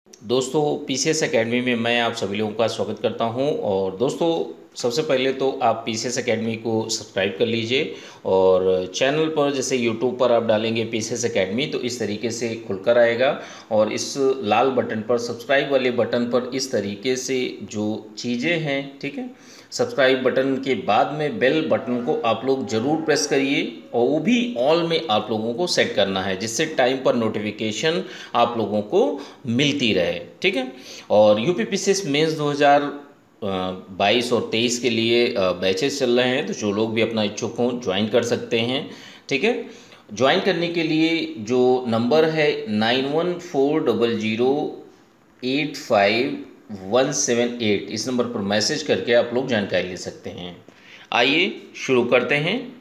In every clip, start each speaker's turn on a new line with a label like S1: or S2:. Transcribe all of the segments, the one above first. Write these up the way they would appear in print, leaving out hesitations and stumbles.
S1: दोस्तों PCS academy में मैं आप सभी लोगों का स्वागत करता हूं। और दोस्तों सबसे पहले तो आप पीसीएस एकेडमी को सब्सक्राइब कर लीजिए। और चैनल पर जैसे यूट्यूब पर आप डालेंगे पीसीएस एकेडमी तो इस तरीके से खुलकर आएगा। और इस लाल बटन पर सब्सक्राइब वाले बटन पर इस तरीके से जो चीज़ें हैं, ठीक है, सब्सक्राइब बटन के बाद में बेल बटन को आप लोग ज़रूर प्रेस करिए और वो भी ऑल में आप लोगों को सेट करना है, जिससे टाइम पर नोटिफिकेशन आप लोगों को मिलती रहे, ठीक है। और यूपीपीसीएस मेंस 2022 और 23 के लिए बैचेस चल रहे हैं, तो जो लोग भी अपना इच्छुक हों ज्वाइन कर सकते हैं, ठीक है। ज्वाइन करने के लिए जो नंबर है 9140085178, इस नंबर पर मैसेज करके आप लोग जानकारी ले सकते हैं। आइए शुरू करते हैं।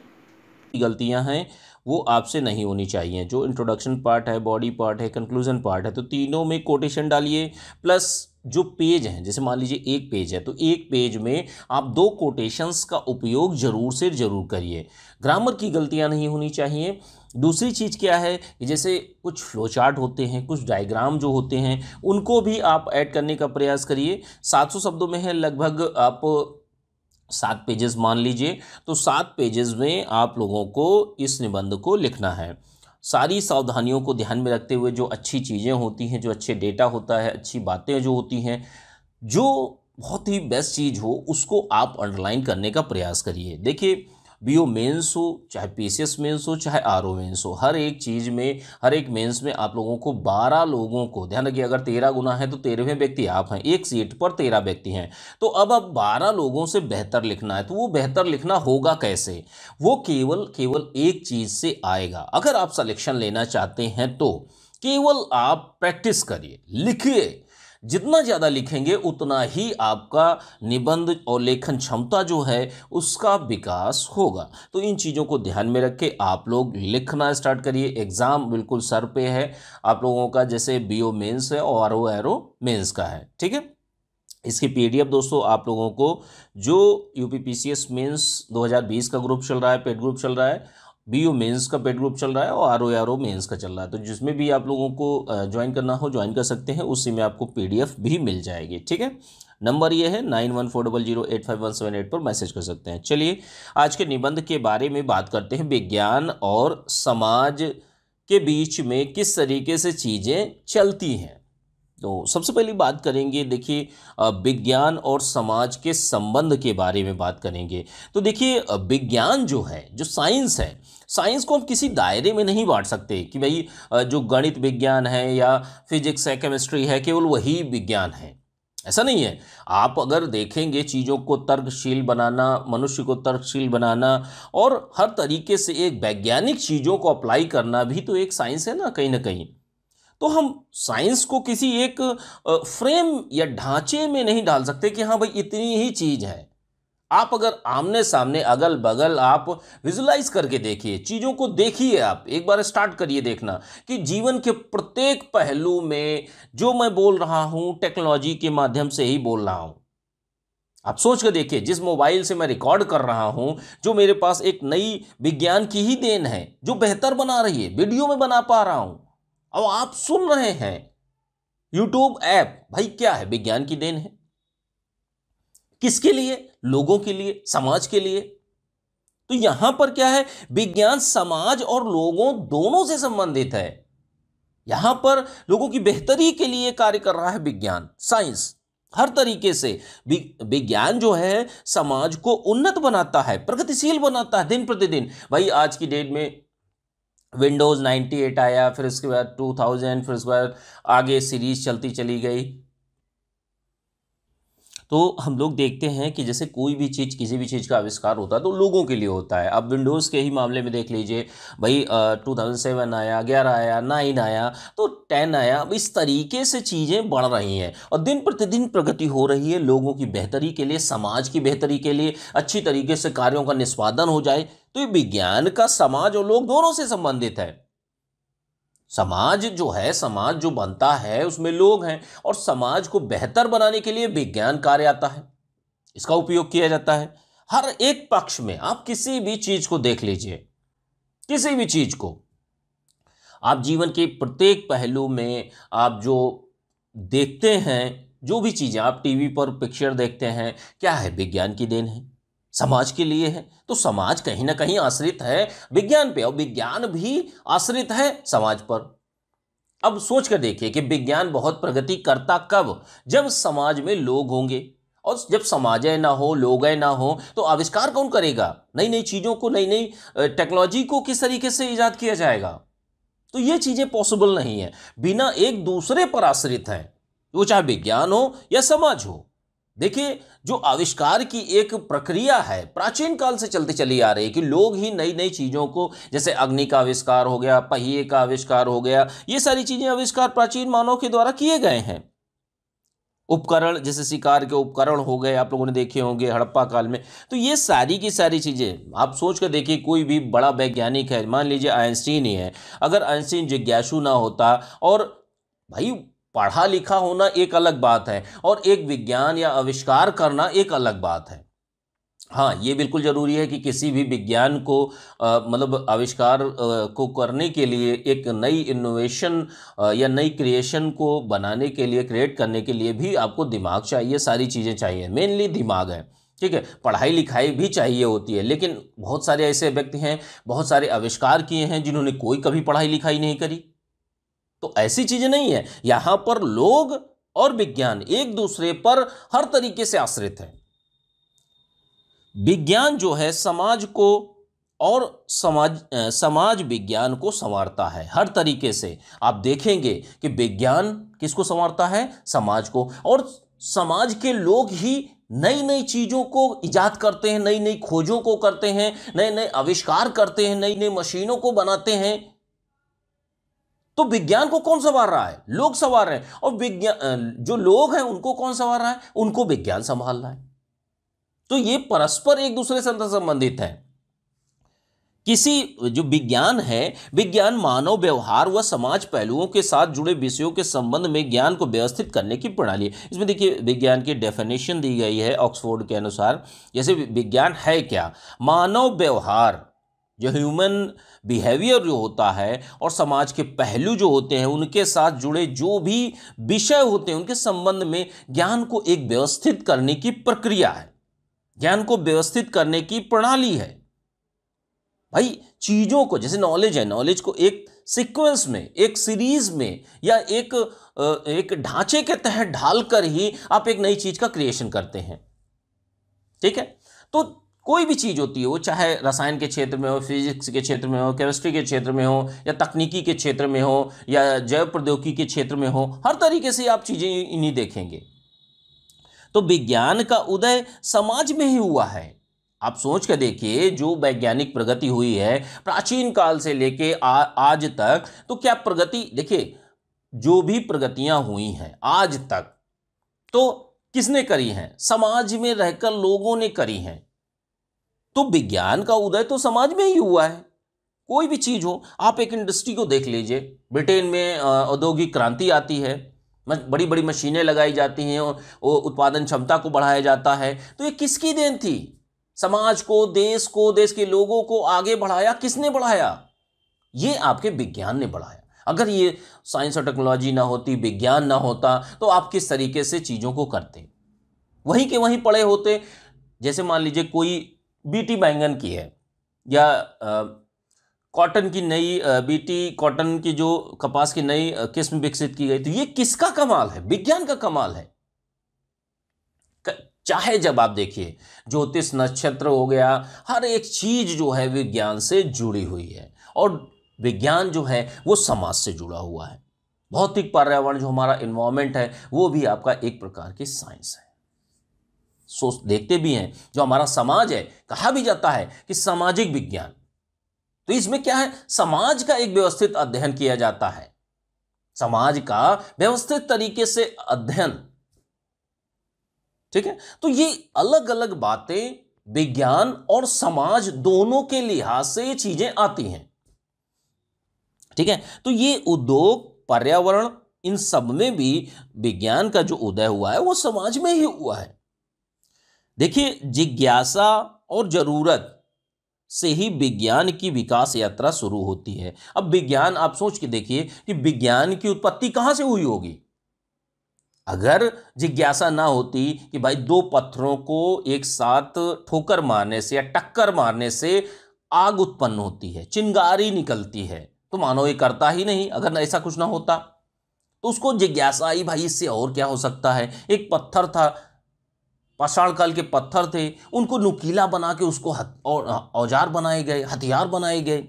S2: गलतियां हैं वो आपसे नहीं होनी चाहिए। जो इंट्रोडक्शन पार्ट है, बॉडी पार्ट है, कंक्लूजन पार्ट है, तो तीनों में कोटेशन डालिए। प्लस जो पेज हैं, जैसे मान लीजिए एक पेज है तो एक पेज में आप दो कोटेशंस का उपयोग जरूर से जरूर करिए। ग्रामर की गलतियां नहीं होनी चाहिए। दूसरी चीज़ क्या है कि जैसे कुछ फ्लो चार्ट होते हैं, कुछ डायग्राम जो होते हैं, उनको भी आप ऐड करने का प्रयास करिए। 700 शब्दों में है लगभग, आप 7 पेजेस मान लीजिए, तो 7 पेजेस में आप लोगों को इस निबंध को लिखना है। सारी सावधानियों को ध्यान में रखते हुए, जो अच्छी चीज़ें होती हैं, जो अच्छे डेटा होता है, अच्छी बातें जो होती हैं, जो बहुत ही बेस्ट चीज़ हो उसको आप अंडरलाइन करने का प्रयास करिए। देखिए, बीओ मेंस हो, चाहे पीसीएस मेंस हो, चाहे आरओ मेंस हो, हर एक चीज़ में, हर एक मेंस में आप लोगों को 12 लोगों को, ध्यान रखिए, अगर 13 गुना है तो 13वें व्यक्ति आप हैं, एक सीट पर 13 व्यक्ति हैं। तो अब 12 लोगों से बेहतर लिखना है, तो वो बेहतर लिखना होगा कैसे? वो केवल केवल एक चीज़ से आएगा। अगर आप सिलेक्शन लेना चाहते हैं तो केवल आप प्रैक्टिस करिए, लिखिए। जितना ज़्यादा लिखेंगे उतना ही आपका निबंध और लेखन क्षमता जो है उसका विकास होगा। तो इन चीज़ों को ध्यान में रख के आप लोग लिखना स्टार्ट करिए। एग्ज़ाम बिल्कुल सर पे है आप लोगों का, जैसे बीओ मेंस है और आरओ एरो मेंस का है, ठीक है। इसकी पीडीएफ दोस्तों आप लोगों को, जो यूपीपीसीएस मेंस 2020 का ग्रुप चल रहा है, पेड ग्रुप चल रहा है, बीयू मेंस का पेड ग्रुप चल रहा है और आरओ मेंस का चल रहा है, तो जिसमें भी आप लोगों को ज्वाइन करना हो ज्वाइन कर सकते हैं। उसी में आपको पीडीएफ भी मिल जाएगी, ठीक है। नंबर ये है 9140085178 पर मैसेज कर सकते हैं। चलिए आज के निबंध के बारे में बात करते हैं। विज्ञान और समाज के बीच में किस तरीके से चीज़ें चलती हैं। तो सबसे पहली बात करेंगे, देखिए, विज्ञान और समाज के संबंध के बारे में बात करेंगे। तो देखिए, विज्ञान जो है, जो साइंस है, साइंस को हम किसी दायरे में नहीं बांट सकते कि भाई जो गणित विज्ञान है या फिजिक्स है, केमिस्ट्री है, केवल वही विज्ञान है। ऐसा नहीं है। आप अगर देखेंगे, चीज़ों को तर्कशील बनाना, मनुष्य को तर्कशील बनाना और हर तरीके से एक वैज्ञानिक चीज़ों को अप्लाई करना भी तो एक साइंस है ना, कहीं ना कहीं। तो हम साइंस को किसी एक फ्रेम या ढांचे में नहीं डाल सकते कि हाँ भाई इतनी ही चीज है। आप अगर आमने सामने अगल बगल आप विजुलाइज करके देखिए, चीजों को देखिए, आप एक बार स्टार्ट करिए देखना कि जीवन के प्रत्येक पहलू में जो मैं बोल रहा हूं टेक्नोलॉजी के माध्यम से ही बोल रहा हूं। आप सोच कर देखिए, जिस मोबाइल से मैं रिकॉर्ड कर रहा हूं, जो मेरे पास एक नई विज्ञान की ही देन है, जो बेहतर बना रही है, वीडियो में बना पा रहा हूं, अब आप सुन रहे हैं, यूट्यूब ऐप, भाई क्या है? विज्ञान की देन है। किसके लिए? लोगों के लिए, समाज के लिए। तो यहां पर क्या है, विज्ञान समाज और लोगों दोनों से संबंधित है। यहां पर लोगों की बेहतरी के लिए कार्य कर रहा है विज्ञान, साइंस, हर तरीके से। विज्ञान जो है समाज को उन्नत बनाता है, प्रगतिशील बनाता है दिन प्रतिदिन। भाई आज की डेट में विंडोज़ 98 आया, फिर उसके बाद 2000, फिर उसके बाद आगे सीरीज चलती चली गई। तो हम लोग देखते हैं कि जैसे कोई भी चीज़, किसी भी चीज़ का आविष्कार होता है तो लोगों के लिए होता है। अब विंडोज़ के ही मामले में देख लीजिए, भाई 2007 आया, 11 आया, 9 आया, तो 10 आया। अब इस तरीके से चीज़ें बढ़ रही हैं और दिन प्रतिदिन प्रगति हो रही है लोगों की बेहतरी के लिए, समाज की बेहतरी के लिए, अच्छी तरीके से कार्यों का निष्पादन हो जाए। तो ये विज्ञान का समाज और लोग दोनों से संबंधित है। समाज जो है, समाज जो बनता है उसमें लोग हैं, और समाज को बेहतर बनाने के लिए विज्ञान कार्य आता है, इसका उपयोग किया जाता है। हर एक पक्ष में आप किसी भी चीज को देख लीजिए, किसी भी चीज को आप जीवन के प्रत्येक पहलू में आप जो देखते हैं, जो भी चीज़ें आप टीवी पर पिक्चर देखते हैं, क्या है? विज्ञान की देन है, समाज के लिए है। तो समाज कहीं ना कहीं आश्रित है विज्ञान पे, और विज्ञान भी आश्रित है समाज पर। अब सोच कर देखिए कि विज्ञान बहुत प्रगति करता कब? जब समाज में लोग होंगे, और जब समाज ना हो, लोग ना हो, तो आविष्कार कौन करेगा? नई नई चीज़ों को, नई नई टेक्नोलॉजी को किस तरीके से इजाद किया जाएगा? तो ये चीज़ें पॉसिबल नहीं है, बिना एक दूसरे पर आश्रित हैं, वो चाहे विज्ञान हो या समाज हो। देखिए, जो आविष्कार की एक प्रक्रिया है प्राचीन काल से चलती चली आ रही है, कि लोग ही नई नई चीज़ों को, जैसे अग्नि का आविष्कार हो गया, पहिए का आविष्कार हो गया, ये सारी चीज़ें आविष्कार प्राचीन मानव के द्वारा किए गए हैं। उपकरण, जैसे शिकार के उपकरण हो गए, आप लोगों ने देखे होंगे हड़प्पा काल में। तो ये सारी की सारी चीज़ें आप सोच कर देखिए, कोई भी बड़ा वैज्ञानिक है, मान लीजिए आइंस्टीन ही है, अगर आइंस्टीन जिज्ञासु ना होता, और भाई पढ़ा लिखा होना एक अलग बात है, और एक विज्ञान या आविष्कार करना एक अलग बात है। हाँ, ये बिल्कुल ज़रूरी है कि किसी भी विज्ञान को मतलब आविष्कार को करने के लिए, एक नई इनोवेशन या नई क्रिएशन को बनाने के लिए, क्रिएट करने के लिए भी आपको दिमाग चाहिए, सारी चीज़ें चाहिए, मेनली दिमाग है। ठीक है, पढ़ाई लिखाई भी चाहिए होती है, लेकिन बहुत सारे ऐसे व्यक्ति हैं, बहुत सारे आविष्कार किए हैं जिन्होंने कोई कभी पढ़ाई लिखाई नहीं करी। तो ऐसी चीज़ें नहीं है, यहाँ पर लोग और विज्ञान एक दूसरे पर हर तरीके से आश्रित है। विज्ञान जो है समाज को, और समाज विज्ञान को संवारता है हर तरीके से। आप देखेंगे कि विज्ञान किसको संवारता है? समाज को। और समाज के लोग ही नई नई चीज़ों को इजाद करते हैं, नई नई खोजों को करते हैं, नए नए आविष्कार करते हैं, नई नई मशीनों को बनाते हैं। तो विज्ञान को कौन संवार रहा है? लोग संवार रहे हैं। और विज्ञान, जो लोग हैं उनको कौन संवार रहा है? उनको विज्ञान संभाल रहा है। तो ये परस्पर एक दूसरे से संबंधित है। किसी, जो विज्ञान है, विज्ञान मानव व्यवहार व समाज पहलुओं के साथ जुड़े विषयों के संबंध में ज्ञान को व्यवस्थित करने की प्रणाली है। इसमें देखिए विज्ञान की डेफिनेशन दी गई है ऑक्सफोर्ड के अनुसार। जैसे विज्ञान है क्या? मानव व्यवहार, जो ह्यूमन बिहेवियर जो होता है, और समाज के पहलू जो होते हैं, उनके साथ जुड़े जो भी विषय होते हैं, उनके संबंध में ज्ञान को एक व्यवस्थित करने की प्रक्रिया है, ज्ञान को व्यवस्थित करने की प्रणाली है। भाई चीज़ों को, जैसे नॉलेज है, नॉलेज को एक सीक्वेंस में, एक सीरीज में, या एक ढांचे के तहत ढालकर ही आप एक नई चीज़ का क्रिएशन करते हैं। ठीक है, तो कोई भी चीज़ होती है, वो चाहे रसायन के क्षेत्र में हो, फिजिक्स के क्षेत्र में हो, केमिस्ट्री के क्षेत्र में हो, या तकनीकी के क्षेत्र में हो, या जैव प्रौद्योगिकी के क्षेत्र में हो, हर तरीके से आप चीज़ें इन्हीं देखेंगे। तो विज्ञान का उदय समाज में ही हुआ है। आप सोच कर देखिए, जो वैज्ञानिक प्रगति हुई है प्राचीन काल से लेके आज तक, तो क्या प्रगति, देखिए जो भी प्रगतियां हुई हैं आज तक, तो किसने करी हैं? समाज में रहकर लोगों ने करी हैं। तो विज्ञान का उदय तो समाज में ही हुआ है। कोई भी चीज़ हो, आप एक इंडस्ट्री को देख लीजिए, ब्रिटेन में औद्योगिक क्रांति आती है, बड़ी बड़ी मशीनें लगाई जाती हैं, उत्पादन क्षमता को बढ़ाया जाता है। तो ये किसकी देन थी? समाज को, देश के लोगों को आगे बढ़ाया किसने बढ़ाया? ये आपके विज्ञान ने बढ़ाया। अगर ये साइंस और टेक्नोलॉजी ना होती, विज्ञान ना होता, तो आप किस तरीके से चीज़ों को करते? वहीं के वहीं पड़े होते। जैसे मान लीजिए कोई बीटी बैंगन की है, या कॉटन की नई बीटी कॉटन की, जो कपास की नई किस्म विकसित की गई, तो ये किसका कमाल है? विज्ञान का कमाल है। चाहे जब आप देखिए ज्योतिष नक्षत्र हो गया, हर एक चीज जो है विज्ञान से जुड़ी हुई है, और विज्ञान जो है वो समाज से जुड़ा हुआ है। भौतिक पर्यावरण, जो हमारा इन्वायरमेंट है, वो भी आपका एक प्रकार की साइंस है। देखते भी हैं, जो हमारा समाज है, कहा भी जाता है कि सामाजिक विज्ञान। तो इसमें क्या है? समाज का एक व्यवस्थित अध्ययन किया जाता है, समाज का व्यवस्थित तरीके से अध्ययन। ठीक है, तो ये अलग अलग बातें विज्ञान और समाज दोनों के लिहाज से ये चीजें आती हैं। ठीक है, तो ये उद्योग, पर्यावरण, इन सब में भी विज्ञान का जो उदय हुआ है वो समाज में ही हुआ है। देखिए, जिज्ञासा और जरूरत से ही विज्ञान की विकास यात्रा शुरू होती है। अब विज्ञान, आप सोच के देखिए कि विज्ञान की उत्पत्ति कहां से हुई होगी? अगर जिज्ञासा ना होती कि भाई दो पत्थरों को एक साथ ठोकर मारने से या टक्कर मारने से आग उत्पन्न होती है, चिंगारी निकलती है, तो मानव ये करता ही नहीं। अगर ऐसा कुछ ना होता तो उसको जिज्ञासा आई भाई इससे और क्या हो सकता है। एक पत्थर था, पाषाण काल के पत्थर थे, उनको नुकीला बना के उसको औजार बनाए गए, हथियार बनाए गए।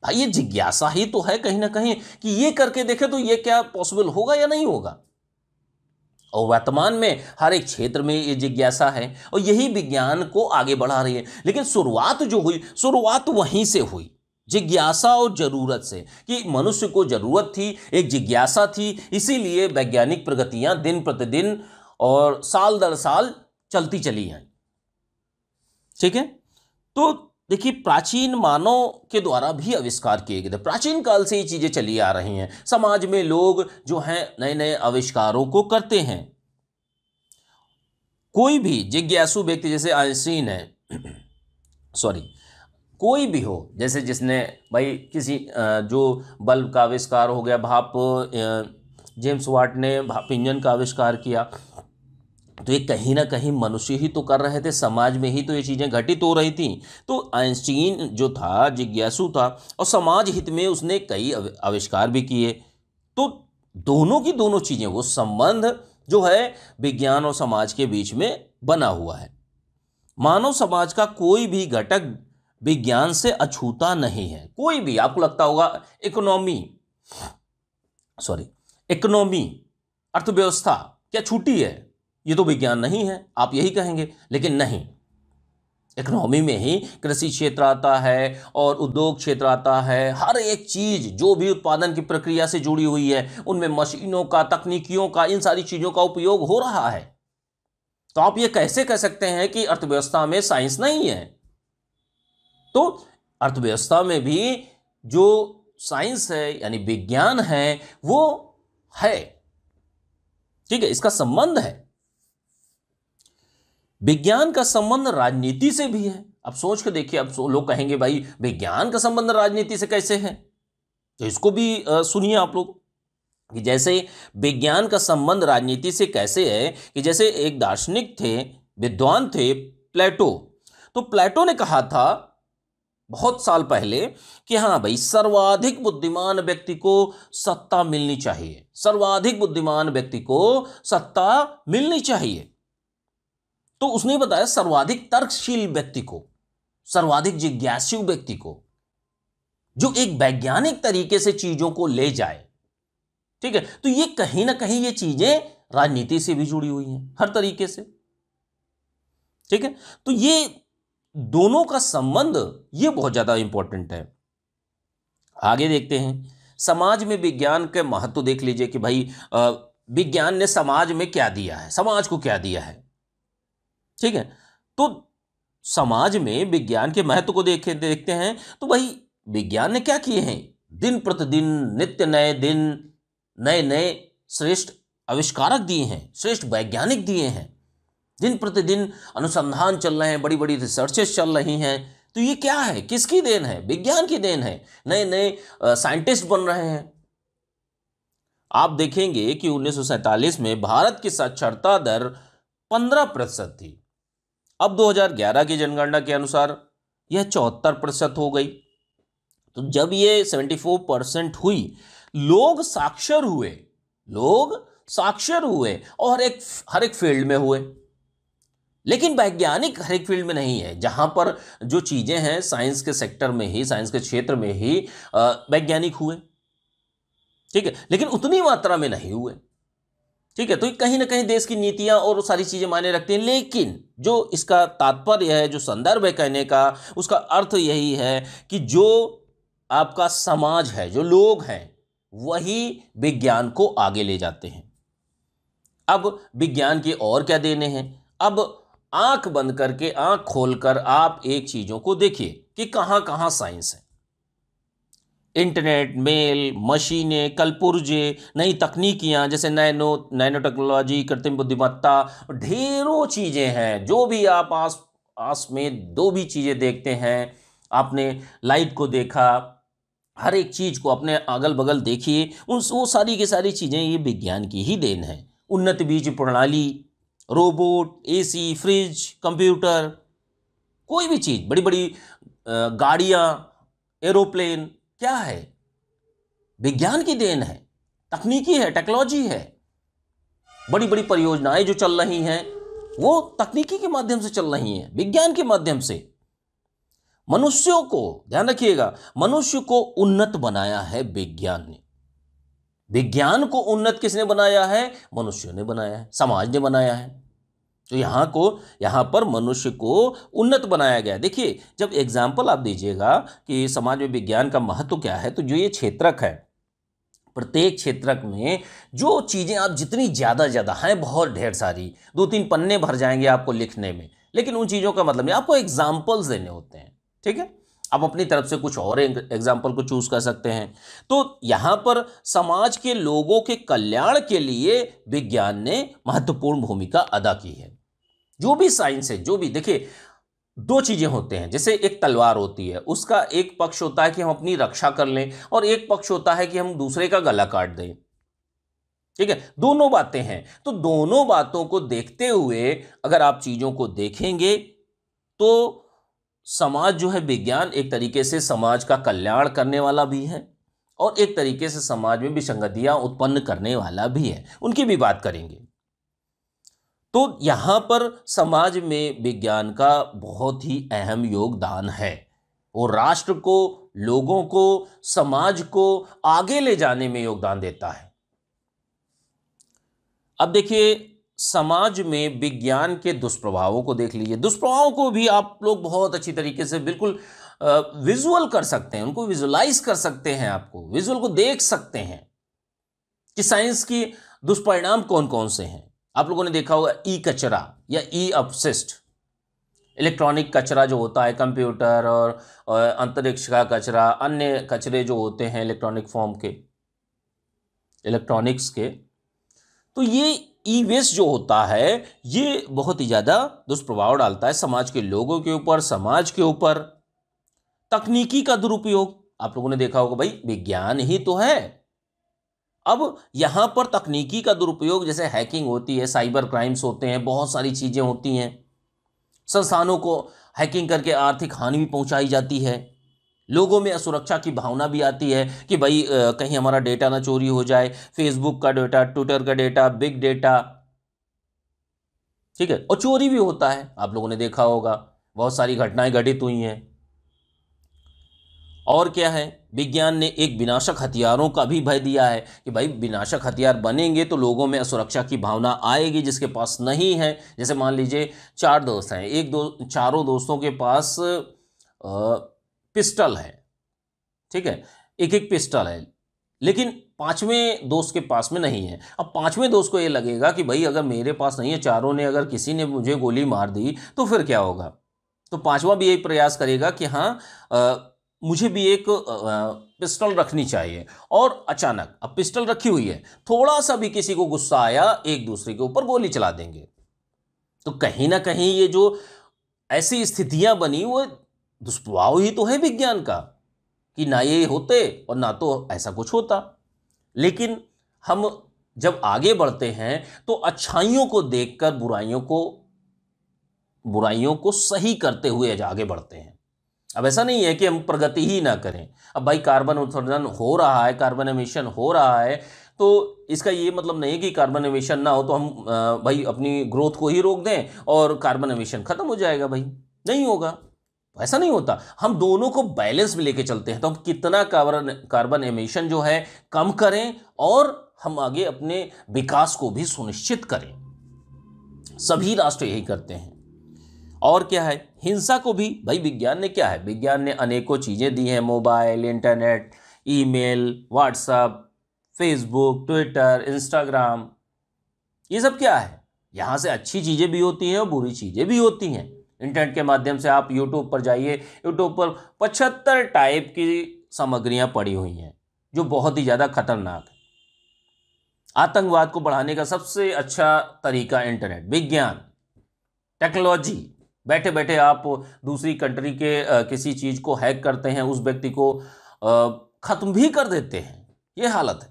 S2: भाई ये जिज्ञासा ही तो है कहीं ना कहीं कि ये करके देखे तो ये क्या पॉसिबल होगा या नहीं होगा। और वर्तमान में हर एक क्षेत्र में ये जिज्ञासा है और यही विज्ञान को आगे बढ़ा रही है। लेकिन शुरुआत जो हुई, शुरुआत वहीं से हुई, जिज्ञासा और जरूरत से, कि मनुष्य को जरूरत थी, एक जिज्ञासा थी, इसीलिए वैज्ञानिक प्रगतियां दिन प्रतिदिन और साल दर साल चलती चली हैं। ठीक है, तो देखिए प्राचीन मानव के द्वारा भी आविष्कार किए गए थे, प्राचीन काल से ये चीजें चली आ रही हैं। समाज में लोग जो हैं नए नए आविष्कारों को करते हैं। कोई भी जिज्ञासु व्यक्ति, जैसे आइंस्टीन है सॉरी कोई भी हो, जैसे जिसने भाई किसी जो बल्ब का आविष्कार हो गया, भाप, जेम्स वाट ने भाप इंजन का आविष्कार किया, तो ये कहीं ना कहीं मनुष्य ही तो कर रहे थे, समाज में ही तो ये चीज़ें घटित हो रही थी। तो आइंस्टीन जो था जिज्ञासु था और समाज हित में उसने कई आविष्कार भी किए। तो दोनों की दोनों चीज़ें, वो संबंध जो है विज्ञान और समाज के बीच में बना हुआ है। मानव समाज का कोई भी घटक विज्ञान से अछूता नहीं है। कोई भी, आपको लगता होगा इकोनॉमी अर्थव्यवस्था क्या छूटी है, ये तो विज्ञान नहीं है, आप यही कहेंगे। लेकिन नहीं, इकोनॉमी में ही कृषि क्षेत्र आता है और उद्योग क्षेत्र आता है। हर एक चीज जो भी उत्पादन की प्रक्रिया से जुड़ी हुई है, उनमें मशीनों का, तकनीकियों का, इन सारी चीजों का उपयोग हो रहा है। तो आप ये कैसे कह सकते हैं कि अर्थव्यवस्था में साइंस नहीं है? तो अर्थव्यवस्था में भी जो साइंस है यानी विज्ञान है वो है। ठीक है, इसका संबंध है। विज्ञान का संबंध राजनीति से भी है। अब सोच के देखिए, अब लोग कहेंगे भाई विज्ञान का संबंध राजनीति से कैसे है, तो इसको भी सुनिए आप लोग कि जैसे विज्ञान का संबंध राजनीति से कैसे है। कि जैसे एक दार्शनिक थे, विद्वान थे, प्लेटो। तो प्लेटो ने कहा था बहुत साल पहले कि हाँ भाई, सर्वाधिक बुद्धिमान व्यक्ति को सत्ता मिलनी चाहिए, सर्वाधिक बुद्धिमान व्यक्ति को सत्ता मिलनी चाहिए। तो उसने बताया सर्वाधिक तर्कशील व्यक्ति को, सर्वाधिक जिज्ञासु व्यक्ति को, जो एक वैज्ञानिक तरीके से चीजों को ले जाए। ठीक है, तो ये कहीं ना कहीं ये चीजें राजनीति से भी जुड़ी हुई हैं हर तरीके से। ठीक है, तो ये दोनों का संबंध ये बहुत ज्यादा इंपॉर्टेंट है। आगे देखते हैं, समाज में विज्ञान के महत्व देख लीजिए कि भाई विज्ञान ने समाज में क्या दिया है, समाज को क्या दिया है। ठीक है, तो समाज में विज्ञान के महत्व को देखते हैं तो भाई विज्ञान ने क्या किए हैं, दिन प्रतिदिन नित्य नए दिन नए नए श्रेष्ठ आविष्कारक दिए हैं, श्रेष्ठ वैज्ञानिक दिए हैं। दिन प्रतिदिन अनुसंधान चल रहे हैं, बड़ी बड़ी रिसर्चेस चल रही हैं। तो ये क्या है, किसकी देन है? विज्ञान की देन है। नए नए साइंटिस्ट बन रहे हैं। आप देखेंगे कि 1947 में भारत की साक्षरता दर 15% थी। अब 2011 की जनगणना के अनुसार यह 74% हो गई। तो जब ये 74% हुई, लोग साक्षर हुए और हर एक फील्ड में हुए। लेकिन वैज्ञानिक हर एक फील्ड में नहीं है। जहां पर जो चीजें हैं साइंस के सेक्टर में ही, साइंस के क्षेत्र में ही वैज्ञानिक हुए। ठीक है, लेकिन उतनी मात्रा में नहीं हुए। ठीक है, तो कहीं ना कहीं देश की नीतियां और सारी चीजें मायने रखती हैं। लेकिन जो इसका तात्पर्य है, जो संदर्भ है कहने का, उसका अर्थ यही है कि जो आपका समाज है, जो लोग हैं, वही विज्ञान को आगे ले जाते हैं। अब विज्ञान की और क्या देने हैं? अब आंख बंद करके, आंख खोलकर आप एक चीजों को देखिए कि कहां कहां साइंस है। इंटरनेट, मेल, मशीनें, कलपुर्जे, नई तकनीकियां जैसे नैनो टेक्नोलॉजी, कृत्रिम बुद्धिमत्ता, ढेरों चीजें हैं। जो भी आप आस में दो भी चीजें देखते हैं, आपने लाइट को देखा, हर एक चीज को अपने अगल बगल देखिए, वो सारी की सारी चीजें ये विज्ञान की ही देन है। उन्नत बीज प्रणाली, रोबोट, एसी, फ्रिज, कंप्यूटर, कोई भी चीज, बड़ी बड़ी गाड़ियां, एरोप्लेन, क्या है? विज्ञान की देन है, तकनीकी है, टेक्नोलॉजी है। बड़ी बड़ी परियोजनाएं जो चल रही हैं वो तकनीकी के माध्यम से चल रही हैं, विज्ञान के माध्यम से। मनुष्यों को, ध्यान रखिएगा, मनुष्य को उन्नत बनाया है विज्ञान ने। विज्ञान को उन्नत किसने बनाया है? मनुष्यों ने बनाया है, समाज ने बनाया है। तो यहां पर मनुष्य को उन्नत बनाया गया। देखिए, जब एग्जाम्पल आप दीजिएगा कि समाज में विज्ञान का महत्व क्या है, तो जो ये क्षेत्रक है, प्रत्येक क्षेत्रक में जो चीजें आप जितनी ज्यादा हैं, बहुत ढेर सारी, 2-3 पन्ने भर जाएंगे आपको लिखने में, लेकिन उन चीजों का मतलब नहीं, आपको एग्जाम्पल्स देने होते हैं। ठीक है, आप अपनी तरफ से कुछ और एग्जाम्पल को चूज कर सकते हैं। तो यहां पर समाज के लोगों के कल्याण के लिए विज्ञान ने महत्वपूर्ण भूमिका अदा की है। जो भी साइंस है, जो भी, देखिए, दो चीजें होते हैं। जैसे एक तलवार होती है, उसका एक पक्ष होता है कि हम अपनी रक्षा कर लें, और एक पक्ष होता है कि हम दूसरे का गला काट दें। ठीक है, दोनों बातें हैं। तो दोनों बातों को देखते हुए अगर आप चीजों को देखेंगे तो समाज जो है, विज्ञान एक तरीके से समाज का कल्याण करने वाला भी है और एक तरीके से समाज में विसंगतियां उत्पन्न करने वाला भी है। उनकी भी बात करेंगे। तो यहां पर समाज में विज्ञान का बहुत ही अहम योगदान है। वो राष्ट्र को, लोगों को, समाज को आगे ले जाने में योगदान देता है। अब देखिए, समाज में विज्ञान के दुष्प्रभावों को देख लीजिए। दुष्प्रभावों को भी आप लोग बहुत अच्छी तरीके से बिल्कुल विजुअल कर सकते हैं, उनको विजुअलाइज कर सकते हैं, आपको विजुअल को देख सकते हैं कि साइंस की दुष्परिणाम कौन कौन से हैं। आप लोगों ने देखा होगा ई कचरा या ई अपशिष्ट, इलेक्ट्रॉनिक कचरा जो होता है, कंप्यूटर और अंतरिक्ष का कचरा, अन्य कचरे जो होते हैं इलेक्ट्रॉनिक फॉर्म के, इलेक्ट्रॉनिक्स के। तो ये ई वेस्ट जो होता है, ये बहुत ही ज्यादा दुष्प्रभाव डालता है समाज के लोगों के ऊपर, समाज के ऊपर। तकनीकी का दुरुपयोग, आप लोगों ने देखा होगा, भाई विज्ञान ही तो है। अब यहां पर तकनीकी का दुरुपयोग, जैसे हैकिंग होती है, साइबर क्राइम्स होते हैं, बहुत सारी चीजें होती हैं। संस्थानों को हैकिंग करके आर्थिक हानि भी पहुंचाई जाती है। लोगों में असुरक्षा की भावना भी आती है कि भाई कहीं हमारा डेटा ना चोरी हो जाए, फेसबुक का डेटा, ट्विटर का डेटा, बिग डेटा। ठीक है, और चोरी भी होता है, आप लोगों ने देखा होगा, बहुत सारी घटनाएं घटित हुई हैं। और क्या है, विज्ञान ने एक विनाशक हथियारों का भी भय दिया है कि भाई विनाशक हथियार बनेंगे तो लोगों में असुरक्षा की भावना आएगी, जिसके पास नहीं है। जैसे मान लीजिए 4 दोस्त हैं, चारों दोस्तों के पास पिस्टल है। ठीक है, एक एक पिस्टल है, लेकिन 5वें दोस्त के पास में नहीं है। अब 5वें दोस्त को ये लगेगा कि भाई अगर मेरे पास नहीं है, चारों ने, अगर किसी ने मुझे गोली मार दी तो फिर क्या होगा। तो 5वां भी यही प्रयास करेगा कि हाँ, मुझे भी एक पिस्टल रखनी चाहिए। और अचानक अब पिस्टल रखी हुई है, थोड़ा सा भी किसी को गुस्सा आया, एक दूसरे के ऊपर गोली चला देंगे। तो कहीं ना कहीं ये जो ऐसी स्थितियां बनी, वो दुष्प्रभाव ही तो है विज्ञान का, कि ना ये होते और ना तो ऐसा कुछ होता। लेकिन हम जब आगे बढ़ते हैं तो अच्छाइयों को देखकर बुराइयों को सही करते हुए आगे बढ़ते हैं। अब ऐसा नहीं है कि हम प्रगति ही ना करें। अब भाई कार्बन उत्सर्जन हो रहा है, कार्बन एमिशन हो रहा है, तो इसका ये मतलब नहीं कि कार्बन एमिशन ना हो तो हम भाई अपनी ग्रोथ को ही रोक दें और कार्बन एमिशन खत्म हो जाएगा। भाई नहीं होगा, ऐसा नहीं होता। हम दोनों को बैलेंस में लेके चलते हैं। तो हम कितना कार्बन एमिशन जो है कम करें और हम आगे अपने विकास को भी सुनिश्चित करें। सभी राष्ट्र यही करते हैं। और क्या है, हिंसा को भी भाई विज्ञान ने क्या है, विज्ञान ने अनेकों चीजें दी हैं, mobile, internet, email, WhatsApp, Facebook, Twitter, Instagram, ये सब क्या है, यहां से अच्छी चीजें भी होती हैं और बुरी चीजें भी होती हैं। इंटरनेट के माध्यम से आप यूट्यूब पर जाइए, यूट्यूब पर 75 टाइप की सामग्रियां पड़ी हुई हैं जो बहुत ही ज्यादा खतरनाक है। आतंकवाद को बढ़ाने का सबसे अच्छा तरीका इंटरनेट, विज्ञान, टेक्नोलॉजी। बैठे बैठे आप दूसरी कंट्री के किसी चीज को हैक करते हैं, उस व्यक्ति को खत्म भी कर देते हैं। ये हालत है।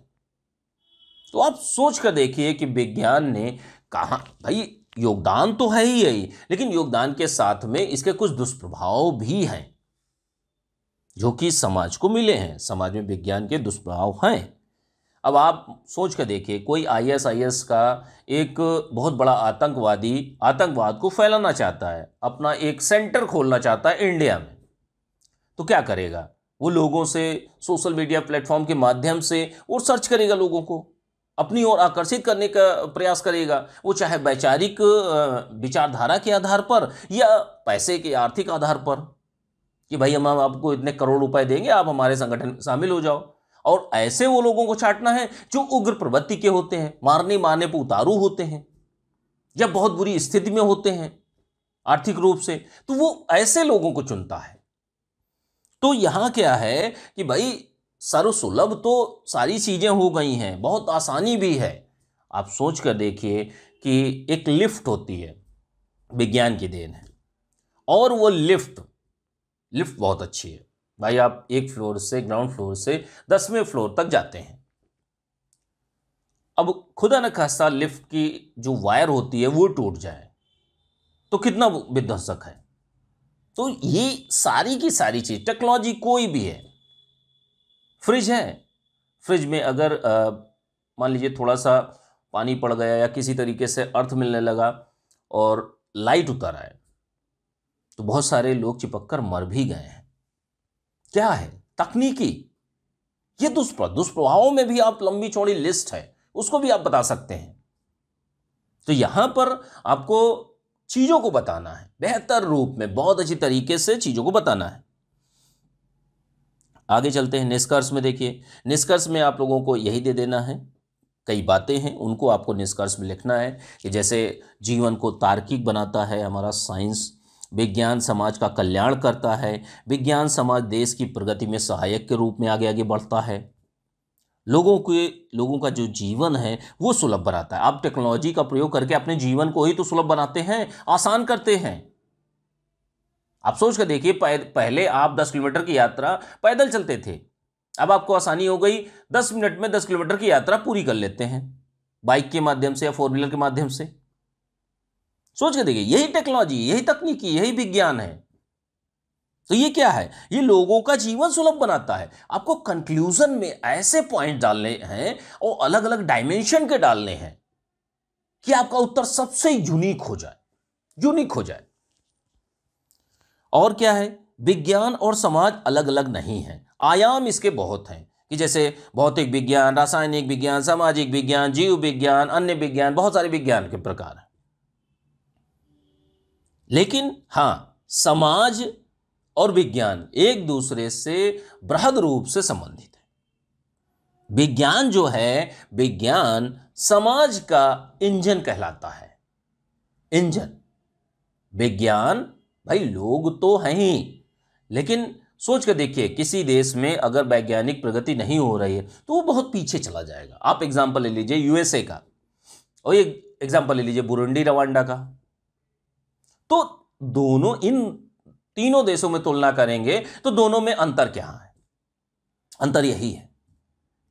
S2: तो आप सोच कर देखिए कि विज्ञान ने कहाँ, भाई योगदान तो है ही, लेकिन योगदान के साथ में इसके कुछ दुष्प्रभाव भी हैं जो कि समाज को मिले हैं। समाज में विज्ञान के दुष्प्रभाव हैं। अब आप सोच कर देखिए, कोई आईएस का एक बहुत बड़ा आतंकवादी आतंकवाद को फैलाना चाहता है, अपना एक सेंटर खोलना चाहता है इंडिया में, तो क्या करेगा? वो लोगों से सोशल मीडिया प्लेटफॉर्म के माध्यम से वो सर्च करेगा, लोगों को अपनी ओर आकर्षित करने का प्रयास करेगा। वो चाहे वैचारिक विचारधारा के आधार पर या पैसे के आर्थिक आधार पर, कि भाई हम आपको इतने करोड़ रुपए देंगे, आप हमारे संगठन में शामिल हो जाओ। और ऐसे वो लोगों को छांटना है जो उग्र प्रवृत्ति के होते हैं, मारने मारने पर उतारू होते हैं या बहुत बुरी स्थिति में होते हैं आर्थिक रूप से, तो वो ऐसे लोगों को चुनता है। तो यहां क्या है कि भाई सर्वसुलभ तो सारी चीजें हो गई हैं, बहुत आसानी भी है। आप सोच कर देखिए कि एक लिफ्ट होती है, विज्ञान की देन है, और वो लिफ्ट बहुत अच्छी है भाई। आप एक फ्लोर से, ग्राउंड फ्लोर से 10वें फ्लोर तक जाते हैं। अब खुदा न खास्ता लिफ्ट की जो वायर होती है वो टूट जाए तो कितना विध्वंसक है। तो ये सारी की सारी चीज, टेक्नोलॉजी कोई भी है, फ्रिज है, फ्रिज में अगर मान लीजिए थोड़ा सा पानी पड़ गया या किसी तरीके से अर्थ मिलने लगा और लाइट उतर आए, तो बहुत सारे लोग चिपक कर मर भी गए हैं। क्या है? तकनीकी। ये दुष्प्रभावों में भी आप लंबी चौड़ी लिस्ट है, उसको भी आप बता सकते हैं। तो यहां पर आपको चीजों को बताना है बेहतर रूप में, बहुत अच्छी तरीके से चीजों को बताना है। आगे चलते हैं निष्कर्ष में। देखिए, निष्कर्ष में आप लोगों को यही दे देना है, कई बातें हैं उनको आपको निष्कर्ष में लिखना है कि जैसे जीवन को तार्किक बनाता है हमारा साइंस, विज्ञान समाज का कल्याण करता है, विज्ञान समाज देश की प्रगति में सहायक के रूप में आगे आगे बढ़ता है, लोगों का जो जीवन है वो सुलभ बनाता है। आप टेक्नोलॉजी का प्रयोग करके अपने जीवन को ही तो सुलभ बनाते हैं, आसान करते हैं। आप सोच कर देखिए, पहले आप 10 किलोमीटर की यात्रा पैदल चलते थे, अब आपको आसानी हो गई, 10 मिनट में 10 किलोमीटर की यात्रा पूरी कर लेते हैं बाइक के माध्यम से या 4 व्हीलर के माध्यम से। सोच के देखिए, यही टेक्नोलॉजी, यही तकनीकी, यही विज्ञान है। तो ये क्या है? ये लोगों का जीवन सुलभ बनाता है। आपको कंक्लूजन में ऐसे पॉइंट डालने हैं और अलग अलग डायमेंशन के डालने हैं कि आपका उत्तर सबसे यूनिक हो जाए। और क्या है? विज्ञान और समाज अलग अलग नहीं है, आयाम इसके बहुत हैं, कि जैसे भौतिक विज्ञान, रासायनिक विज्ञान, सामाजिक विज्ञान, जीव विज्ञान, अन्य विज्ञान, बहुत सारे विज्ञान के प्रकार हैं। लेकिन हां, समाज और विज्ञान एक दूसरे से बृहद रूप से संबंधित है। विज्ञान जो है, विज्ञान समाज का इंजन कहलाता है। इंजन विज्ञान, भाई लोग तो हैं ही, लेकिन सोच कर देखिए, किसी देश में अगर वैज्ञानिक प्रगति नहीं हो रही है तो वो बहुत पीछे चला जाएगा। आप एग्जाम्पल ले लीजिए यूएसए का, और एक एग्जाम्पल ले लीजिए बुरुंडी रवांडा का। तो दोनों, इन तीनों देशों में तुलना करेंगे तो दोनों में अंतर क्या है? अंतर यही है,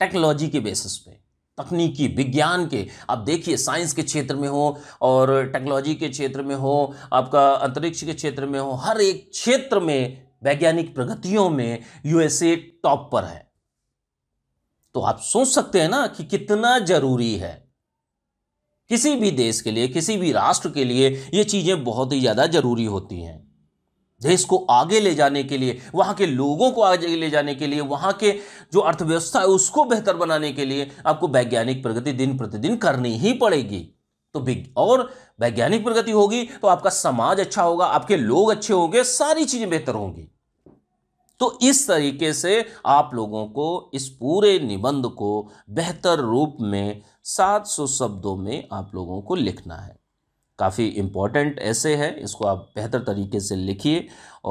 S2: टेक्नोलॉजी के बेसिस पे, तकनीकी विज्ञान के। आप देखिए, साइंस के क्षेत्र में हो और टेक्नोलॉजी के क्षेत्र में हो, आपका अंतरिक्ष के क्षेत्र में हो, हर एक क्षेत्र में वैज्ञानिक प्रगतियों में यूएसए टॉप पर है। तो आप सोच सकते हैं ना कि कितना जरूरी है किसी भी देश के लिए, किसी भी राष्ट्र के लिए ये चीजें बहुत ही ज्यादा जरूरी होती हैं। देश को आगे ले जाने के लिए, वहां के लोगों को आगे ले जाने के लिए, वहां के जो अर्थव्यवस्था है उसको बेहतर बनाने के लिए आपको वैज्ञानिक प्रगति दिन प्रतिदिन करनी ही पड़ेगी। तो और वैज्ञानिक प्रगति होगी तो आपका समाज अच्छा होगा, आपके लोग अच्छे होंगे, सारी चीजें बेहतर होंगी। तो इस तरीके से आप लोगों को इस पूरे निबंध को बेहतर रूप में 700 शब्दों में आप लोगों को लिखना है। काफ़ी इम्पोर्टेंट ऐसे है, इसको आप बेहतर तरीके से लिखिए। और